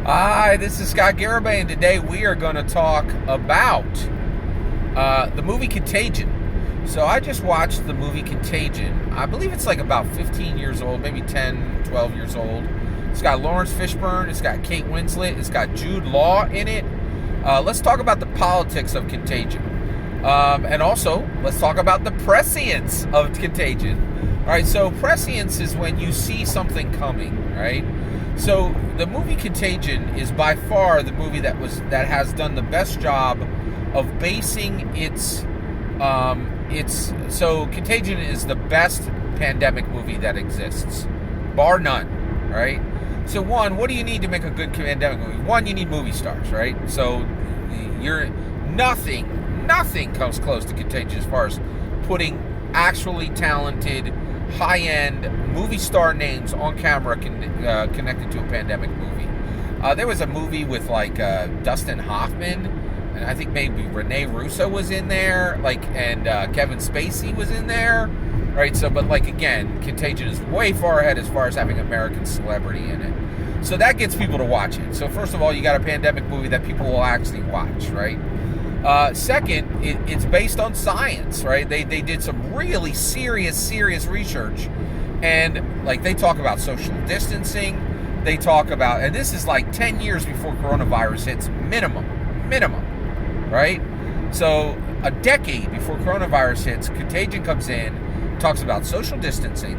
Hi, this is Scott Garibay, and today we are going to talk about the movie Contagion. So I just watched the movie Contagion. I believe it's like about 15 years old, maybe 10, 12 years old. It's got Lawrence Fishburne, it's got Kate Winslet, it's got Jude Law in it. Let's talk about the politics of Contagion. And also, let's talk about the prescience of Contagion. All right, so prescience is when you see something coming, right? So the movie Contagion is by far the movie that has done the best job of basing its so Contagion is the best pandemic movie that exists, bar none, right? So one, what do you need to make a good pandemic movie? One, you need movie stars, right? So you're nothing comes close to Contagion as far as putting actually talented, high-end movie star names on camera connected to a pandemic movie. There was a movie with like Dustin Hoffman, and I think maybe Rene Russo was in there, and Kevin Spacey was in there, right? So, but again, Contagion is way far ahead as far as having American celebrity in it. So that gets people to watch it. So first of all, you got a pandemic movie that people will actually watch, right? Second, it's based on science, right? They did some really serious research, and they talk about social distancing. They talk about, and this is 10 years before coronavirus hits, minimum, right? So a decade before coronavirus hits, Contagion comes in, talks about social distancing,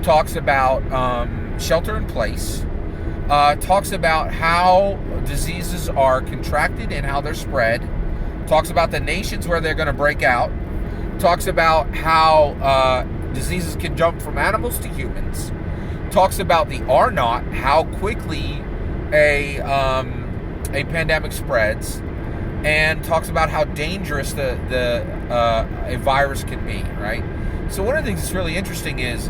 talks about shelter in place, talks about how diseases are contracted and how they're spread. Talks about the nations where they're going to break out. Talks about how diseases can jump from animals to humans. Talks about the R naught, how quickly a pandemic spreads, and talks about how dangerous a virus can be. Right. So one of the things that's really interesting is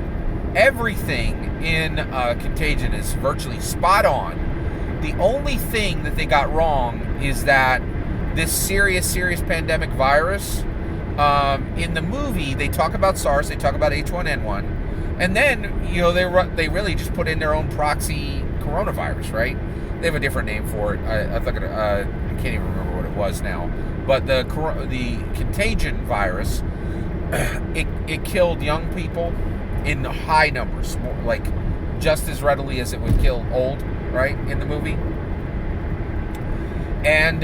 everything in Contagion is virtually spot on. The only thing that they got wrong is that this serious pandemic virus, in the movie, they talk about SARS, they talk about H1N1, and then, they really just put in their own proxy coronavirus, right? They have a different name for it. I can't even remember what it was now. But the Contagion virus, it killed young people in high numbers, just as readily as it would kill old, right, in the movie. And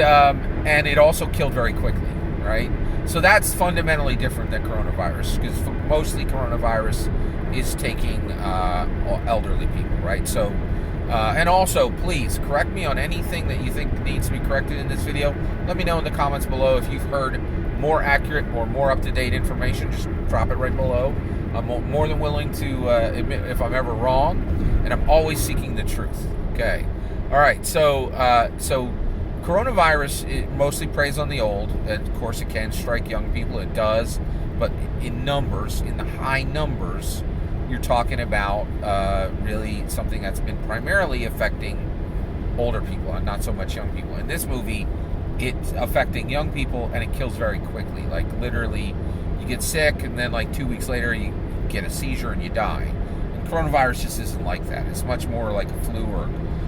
it also killed very quickly, right? So that's fundamentally different than coronavirus, because mostly coronavirus is taking elderly people, right? So, and also, please correct me on anything that you think needs to be corrected in this video. Let me know in the comments below if you've heard more accurate or more up-to-date information. Just drop it right below. I'm more than willing to admit if I'm ever wrong, and I'm always seeking the truth. Okay. All right. So coronavirus, it mostly preys on the old. Of course, it can strike young people. It does. But in numbers, in the high numbers, you're talking about really something that's been primarily affecting older people and not so much young people. In this movie, it's affecting young people, and it kills very quickly. Literally, you get sick, and then 2 weeks later, you get a seizure and you die. And coronavirus just isn't like that. It's much more like a flu,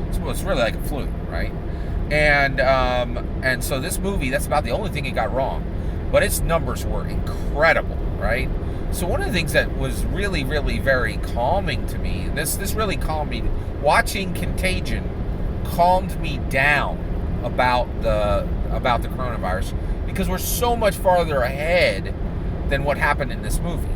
it's really like a flu, right? And so this movie, that's about the only thing it got wrong, but its numbers were incredible, right? So one of the things that was really very calming to me, this really calmed me, watching Contagion calmed me down about the coronavirus, because we're so much farther ahead than what happened in this movie.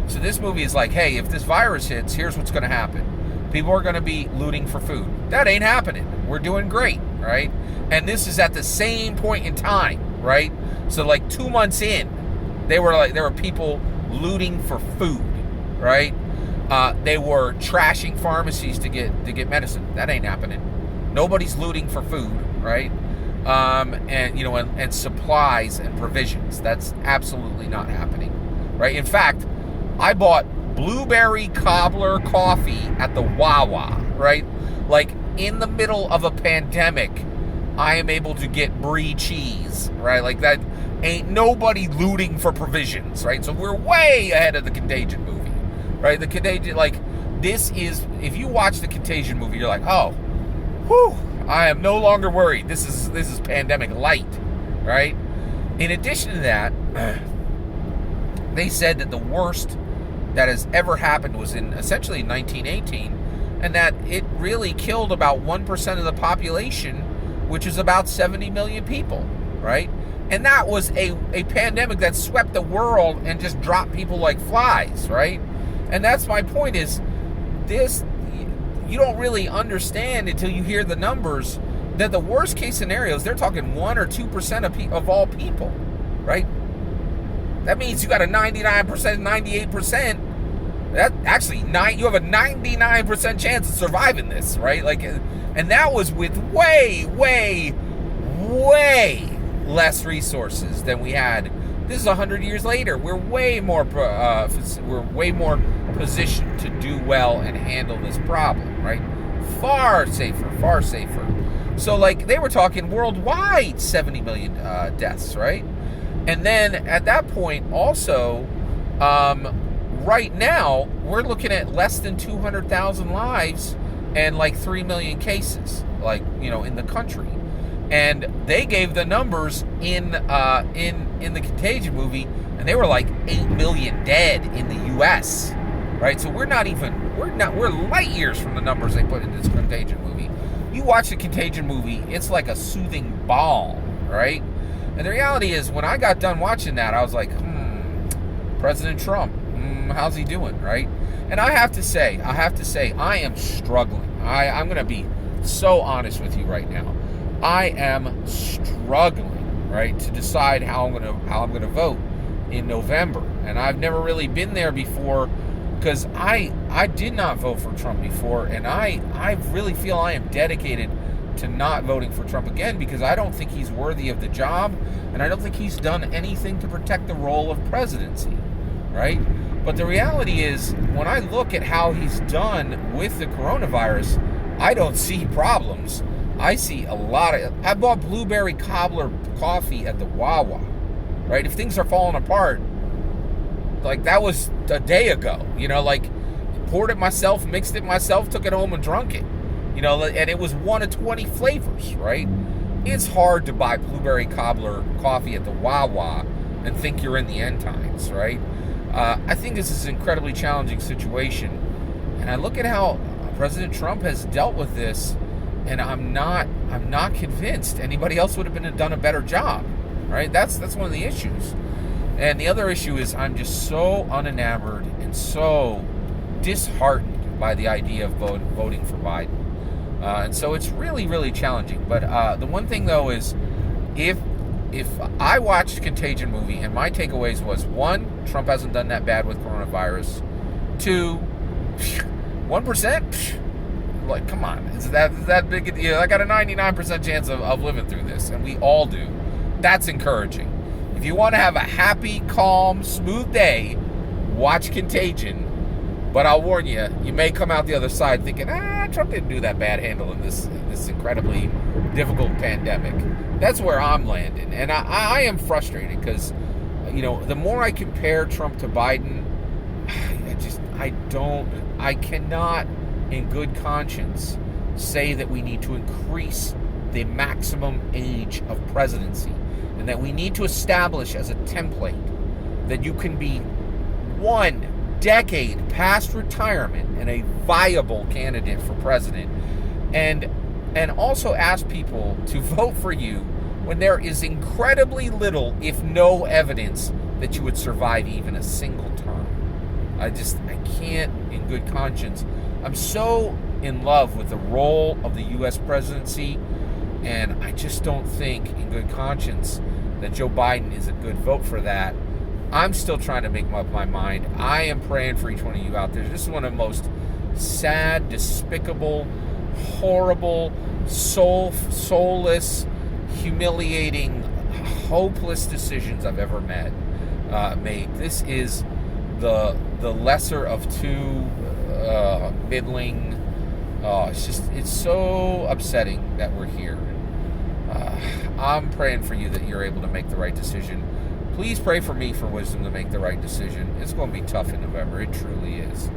So this movie is hey, if this virus hits, here's what's going to happen. People are going to be looting for food. That ain't happening. We're doing great, right? And this is at the same point in time, right? So 2 months in, there were people looting for food, right? They were trashing pharmacies to get medicine. That ain't happening. Nobody's looting for food, right? And supplies and provisions. That's absolutely not happening, right? In fact, I bought blueberry cobbler coffee at the Wawa, right? In the middle of a pandemic, I am able to get brie cheese, right? That ain't nobody looting for provisions, right? So we're way ahead of the Contagion movie, right? The Contagion, this is, if you watch the Contagion movie, you're oh, whew, I am no longer worried. This is pandemic light, right? In addition to that, they said that the worst that has ever happened was in essentially 1918, and that it really killed about 1% of the population, which is about 70 million people, right? And that was a pandemic that swept the world and just dropped people like flies, right? And that's my point, is this, you don't really understand until you hear the numbers that the worst case scenarios, they're talking 1 or 2% of all people, right? That means you got a 99%, 98%. That actually, you have a 99% chance of surviving this, right? Like, and that was with way, way, way less resources than we had. This is 100 years later. We're way more positioned to do well and handle this problem, right? Far safer, far safer. So, like, they were talking worldwide 70 million deaths, right? And then at that point, also, right now, we're looking at less than 200,000 lives and like 3 million cases, like, in the country. And they gave the numbers in the Contagion movie, and they were like 8 million dead in the U.S., right? So we're light years from the numbers they put in this Contagion movie. You watch the Contagion movie, it's like a soothing balm, right? And the reality is, when I got done watching that, I was like, President Trump, how's he doing, right? And I have to say, I am struggling. I'm going to be so honest with you right now. I am struggling, right, to decide how I'm going to vote in November. And I've never really been there before, because I did not vote for Trump before, and I really feel I am dedicated to not voting for Trump again, because I don't think he's worthy of the job, and I don't think he's done anything to protect the role of presidency, right? But the reality is, when I look at how he's done with the coronavirus, I don't see problems. I see a lot of... I bought blueberry cobbler coffee at the Wawa, right? If things are falling apart, like, that was a day ago, like, poured it myself, mixed it myself, took it home and drunk it. And it was 1 of 20 flavors, right? It's hard to buy blueberry cobbler coffee at the Wawa and think you're in the end times, right? I think this is an incredibly challenging situation. And I look at how President Trump has dealt with this, and I'm not convinced anybody else would have done a better job, right? That's one of the issues. And the other issue is, I'm just so unenamored and so disheartened by the idea of voting for Biden. And so it's really, really challenging. But the one thing, though, is if I watched Contagion movie and my takeaways was, 1, Trump hasn't done that bad with coronavirus. 2, 1%? Like, come on. Is that big? I got a 99% chance of living through this, and we all do. That's encouraging. If you want to have a happy, calm, smooth day, watch Contagion. But I'll warn you, you may come out the other side thinking, Trump didn't do that bad handling this incredibly difficult pandemic. That's where I'm landing. And I am frustrated because, the more I compare Trump to Biden, I cannot, in good conscience, say that we need to increase the maximum age of presidency, and that we need to establish as a template that you can be 1 decade past retirement and a viable candidate for president, and also ask people to vote for you when there is incredibly little, if no, evidence that you would survive even a single term. I can't, in good conscience. I'm so in love with the role of the U.S. presidency, and I just don't think, in good conscience, that Joe Biden is a good vote for that. I'm still trying to make up my mind. I am praying for each one of you out there. This is one of the most sad, despicable, horrible, soulless, humiliating, hopeless decisions I've ever made. This is the lesser of two middling. It's so upsetting that we're here. I'm praying for you that you're able to make the right decision. Please pray for me for wisdom to make the right decision. It's going to be tough in November. It truly is.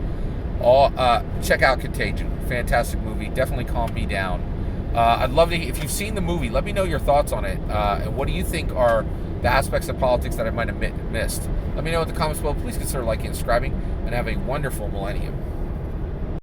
Check out Contagion. Fantastic movie. Definitely calmed me down. I'd love to, if you've seen the movie, let me know your thoughts on it. And what do you think are the aspects of politics that I might have missed? Let me know in the comments below. Please consider liking and subscribing, and have a wonderful millennium.